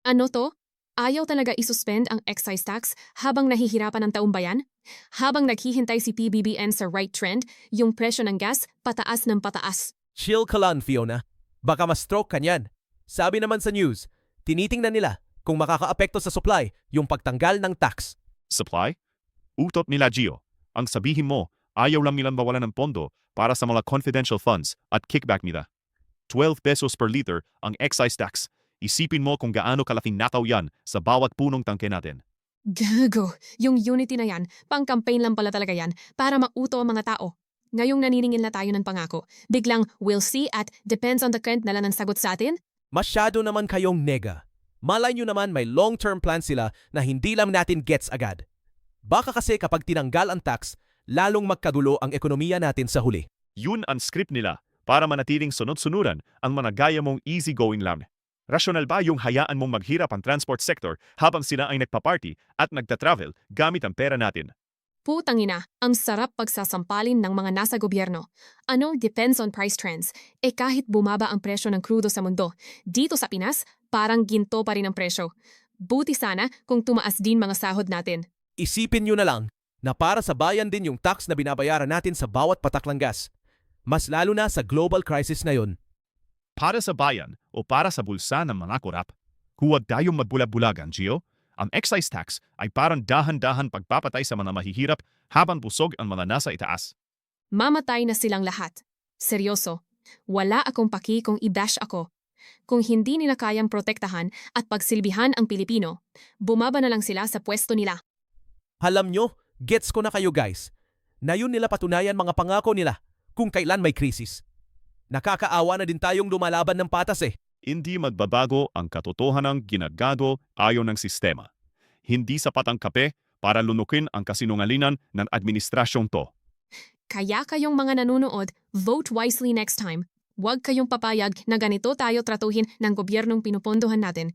Ano to? Ayaw talaga isuspend ang excise tax habang nahihirapan ang taong bayan? Habang naghihintay si PBBM sa right trend, yung presyo ng gas pataas ng pataas. Chill ka lang, Fiona. Baka ma-stroke ka niyan. Sabi naman sa news, tinitingnan nila kung makakaapekto sa supply yung pagtanggal ng tax. Supply? Utot nila Gio. Ang sabihin mo, ayaw lang nilang mawalan ng pondo para sa mga confidential funds at kickback nila. 12 pesos per liter ang excise tax. Isipin mo kung gaano kalaking nakaw yan sa bawat punong tangke natin. Gago, yung unity na yan, pang-campaign lang pala talaga yan para mauto ang mga tao. Ngayong naniningil na tayo ng pangako, biglang we'll see at depends on the current na lang ang sagot sa atin? Masyado naman kayong nega. Malay nyo naman may long-term plan sila na hindi lang natin gets agad. Baka kasi kapag tinanggal ang tax, lalong magkagulo ang ekonomiya natin sa huli. Yun ang script nila para manatiling sunod-sunuran ang mga gaya mong easy-going lang. Rasyonal ba yung hayaan mong maghirap ang transport sector habang sila ay nagpa-party at nagta-travel gamit ang pera natin? Putang ina, ang sarap pagsasampalin ng mga nasa gobyerno. Ano depends on price trends. Kahit bumaba ang presyo ng krudo sa mundo, dito sa Pinas, parang ginto pa rin ang presyo. Buti sana kung tumaas din mga sahod natin. Isipin nyo na lang na para sa bayan din yung tax na binabayaran natin sa bawat pataklang gas. Mas lalo na sa global crisis ngayon. Para sa bayan o para sa bulsa ng mga korap, huwag tayong magbulag-bulagan, Gio. Ang excise tax ay parang dahan-dahan pagpapatay sa mga mahihirap habang busog ang mga nasa itaas. Mamatay na silang lahat. Seryoso, wala akong paki kung i-bash ako. Kung hindi nila kayang protektahan at pagsilbihan ang Pilipino, bumaba na lang sila sa pwesto nila. Alam nyo, gets ko na kayo guys. Na yun nila patunayan mga pangako nila kung kailan may krisis. Nakakaawa na din tayong lumalaban ng patas eh. Hindi magbabago ang katotohanang ginagago ayon ng sistema. Hindi sapat ang kape para lunukin ang kasinungalingan ng administrasyong to. Kaya kayong mga nanonood, vote wisely next time. Huwag kayong papayag na ganito tayo tratuhin ng gobyernong pinupondohan natin.